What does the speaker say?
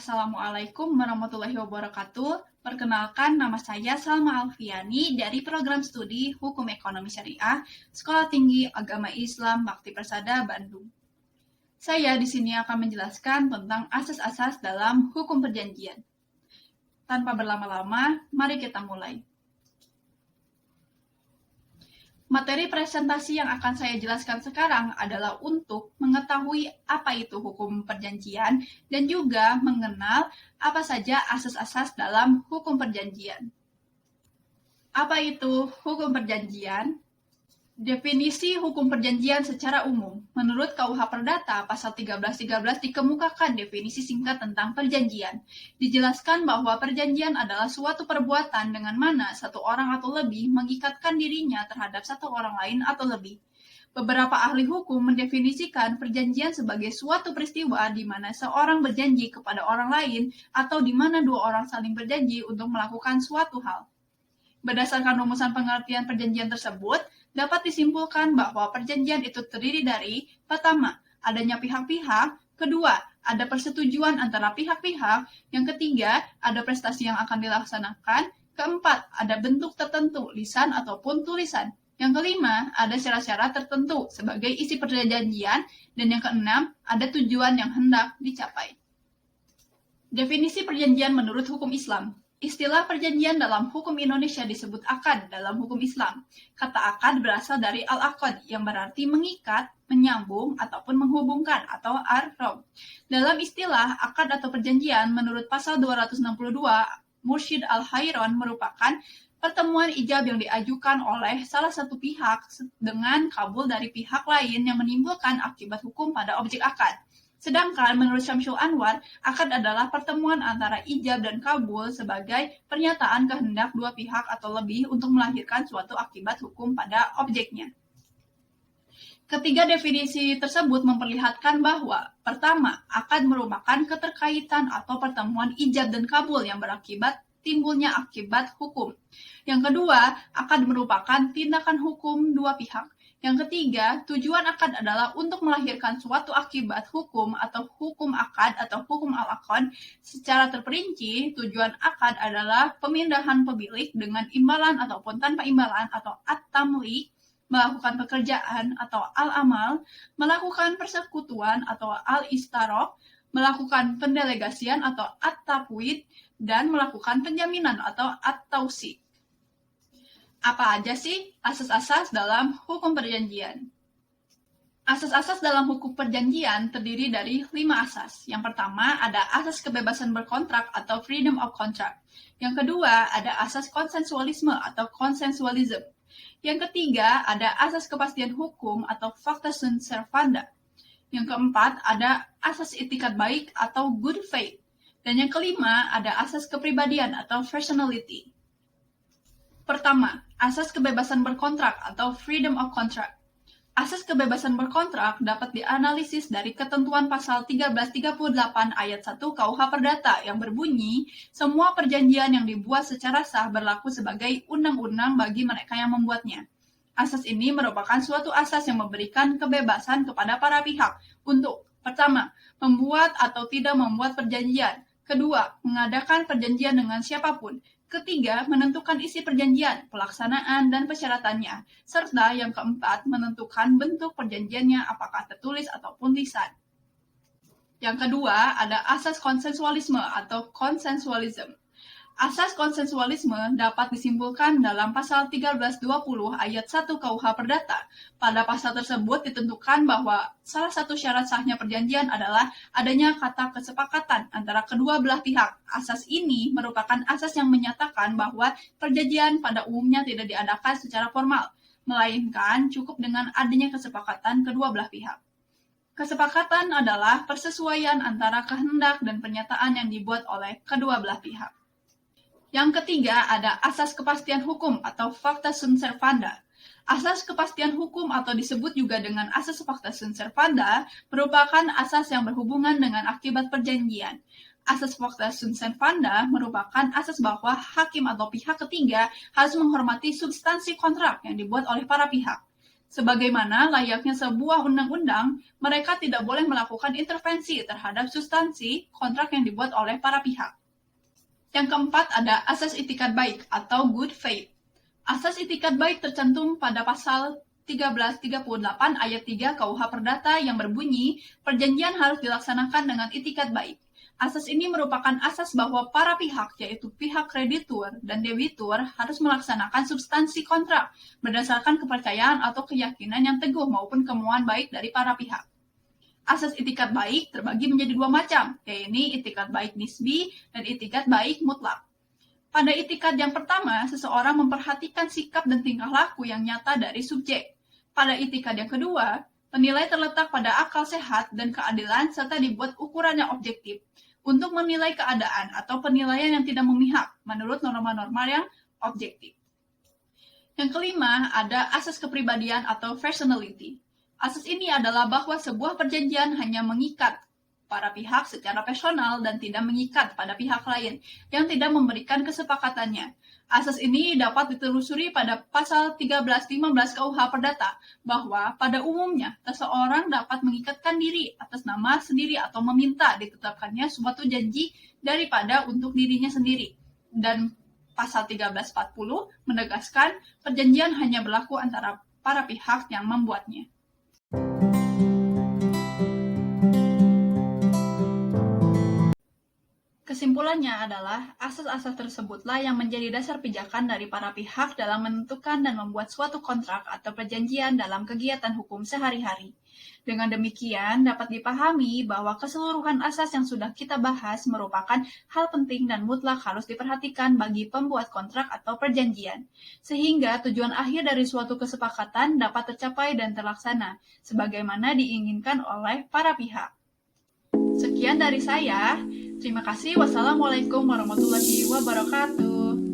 Assalamualaikum warahmatullahi wabarakatuh. Perkenalkan, nama saya Salma Alfiani dari Program Studi Hukum Ekonomi Syariah, Sekolah Tinggi Agama Islam Bakti Persada, Bandung. Saya di sini akan menjelaskan tentang asas-asas dalam hukum perjanjian. Tanpa berlama-lama, mari kita mulai. Materi presentasi yang akan saya jelaskan sekarang adalah untuk mengetahui apa itu hukum perjanjian dan juga mengenal apa saja asas-asas dalam hukum perjanjian. Apa itu hukum perjanjian? Definisi hukum perjanjian secara umum. Menurut KUH Perdata pasal 1313 dikemukakan definisi singkat tentang perjanjian. Dijelaskan bahwa perjanjian adalah suatu perbuatan dengan mana satu orang atau lebih mengikatkan dirinya terhadap satu orang lain atau lebih. Beberapa ahli hukum mendefinisikan perjanjian sebagai suatu peristiwa di mana seorang berjanji kepada orang lain atau di mana dua orang saling berjanji untuk melakukan suatu hal. Berdasarkan rumusan pengertian perjanjian tersebut, dapat disimpulkan bahwa perjanjian itu terdiri dari, pertama, adanya pihak-pihak, kedua, ada persetujuan antara pihak-pihak, yang ketiga, ada prestasi yang akan dilaksanakan, keempat, ada bentuk tertentu, lisan ataupun tulisan, yang kelima, ada syarat-syarat tertentu sebagai isi perjanjian, dan yang keenam, ada tujuan yang hendak dicapai. Definisi perjanjian menurut hukum Islam. Istilah perjanjian dalam hukum Indonesia disebut akad dalam hukum Islam. Kata akad berasal dari al-aqd yang berarti mengikat, menyambung, ataupun menghubungkan atau arrom. Dalam istilah akad atau perjanjian menurut pasal 262 Mursyid Al-Hayron merupakan pertemuan ijab yang diajukan oleh salah satu pihak dengan kabul dari pihak lain yang menimbulkan akibat hukum pada objek akad. Sedangkan menurut Syamsul Anwar, akad adalah pertemuan antara ijab dan kabul sebagai pernyataan kehendak dua pihak atau lebih untuk melahirkan suatu akibat hukum pada objeknya. Ketiga definisi tersebut memperlihatkan bahwa, pertama, akad merupakan keterkaitan atau pertemuan ijab dan kabul yang berakibat timbulnya akibat hukum. Yang kedua, akad merupakan tindakan hukum dua pihak. Yang ketiga, tujuan akad adalah untuk melahirkan suatu akibat hukum atau hukum akad atau hukum al-aqd. Secara terperinci, tujuan akad adalah pemindahan pemilik dengan imbalan ataupun tanpa imbalan atau at-tamlik, melakukan pekerjaan atau al-amal, melakukan persekutuan atau al-istarok, melakukan pendelegasian atau at-tafwid, dan melakukan penjaminan atau at-tausi. Apa aja sih asas-asas dalam hukum perjanjian? Asas-asas dalam hukum perjanjian terdiri dari 5 asas. Yang pertama ada asas kebebasan berkontrak atau freedom of contract. Yang kedua ada asas konsensualisme atau consensualism. Yang ketiga ada asas kepastian hukum atau facta sunt servanda. Yang keempat ada asas itikat baik atau good faith. Dan yang kelima ada asas kepribadian atau personality. Pertama, asas kebebasan berkontrak atau freedom of contract. Asas kebebasan berkontrak dapat dianalisis dari ketentuan pasal 1338 ayat 1 KUH Perdata yang berbunyi, semua perjanjian yang dibuat secara sah berlaku sebagai undang-undang bagi mereka yang membuatnya. Asas ini merupakan suatu asas yang memberikan kebebasan kepada para pihak untuk, pertama, membuat atau tidak membuat perjanjian. Kedua, mengadakan perjanjian dengan siapapun. Ketiga, menentukan isi perjanjian, pelaksanaan, dan persyaratannya. Serta yang keempat, menentukan bentuk perjanjiannya apakah tertulis ataupun lisan. Yang kedua, ada asas konsensualisme atau consensualism. Asas konsensualisme dapat disimpulkan dalam pasal 1320 ayat 1 KUH Perdata. Pada pasal tersebut ditentukan bahwa salah satu syarat sahnya perjanjian adalah adanya kata kesepakatan antara kedua belah pihak. Asas ini merupakan asas yang menyatakan bahwa perjanjian pada umumnya tidak diadakan secara formal, melainkan cukup dengan adanya kesepakatan kedua belah pihak. Kesepakatan adalah persesuaian antara kehendak dan pernyataan yang dibuat oleh kedua belah pihak. Yang ketiga ada asas kepastian hukum atau facta sunt servanda. Asas kepastian hukum atau disebut juga dengan asas facta sunt servanda merupakan asas yang berhubungan dengan akibat perjanjian. Asas facta sunt servanda merupakan asas bahwa hakim atau pihak ketiga harus menghormati substansi kontrak yang dibuat oleh para pihak. Sebagaimana layaknya sebuah undang-undang, mereka tidak boleh melakukan intervensi terhadap substansi kontrak yang dibuat oleh para pihak. Yang keempat ada asas itikat baik atau good faith. Asas itikat baik tercantum pada pasal 1338 ayat 3 KUH Perdata yang berbunyi, perjanjian harus dilaksanakan dengan itikat baik. Asas ini merupakan asas bahwa para pihak, yaitu pihak kreditur dan debitur, harus melaksanakan substansi kontrak berdasarkan kepercayaan atau keyakinan yang teguh maupun kemauan baik dari para pihak. Asas itikat baik terbagi menjadi dua macam, yaitu itikat baik nisbi dan itikat baik mutlak. Pada itikat yang pertama, seseorang memperhatikan sikap dan tingkah laku yang nyata dari subjek. Pada itikat yang kedua, penilai terletak pada akal sehat dan keadilan serta dibuat ukuran yang objektif untuk menilai keadaan atau penilaian yang tidak memihak menurut norma-norma yang objektif. Yang kelima, ada asas kepribadian atau personality. Asas ini adalah bahwa sebuah perjanjian hanya mengikat para pihak secara personal dan tidak mengikat pada pihak lain yang tidak memberikan kesepakatannya. Asas ini dapat ditelusuri pada pasal 1315 KUH Perdata bahwa pada umumnya seseorang dapat mengikatkan diri atas nama sendiri atau meminta ditetapkannya suatu janji daripada untuk dirinya sendiri. Dan pasal 1340 menegaskan perjanjian hanya berlaku antara para pihak yang membuatnya. Kesimpulannya adalah, asas-asas tersebutlah yang menjadi dasar pijakan dari para pihak dalam menentukan dan membuat suatu kontrak atau perjanjian dalam kegiatan hukum sehari-hari. Dengan demikian, dapat dipahami bahwa keseluruhan asas yang sudah kita bahas merupakan hal penting dan mutlak harus diperhatikan bagi pembuat kontrak atau perjanjian, sehingga tujuan akhir dari suatu kesepakatan dapat tercapai dan terlaksana, sebagaimana diinginkan oleh para pihak. Sekian dari saya. Terima kasih. Wassalamualaikum warahmatullahi wabarakatuh.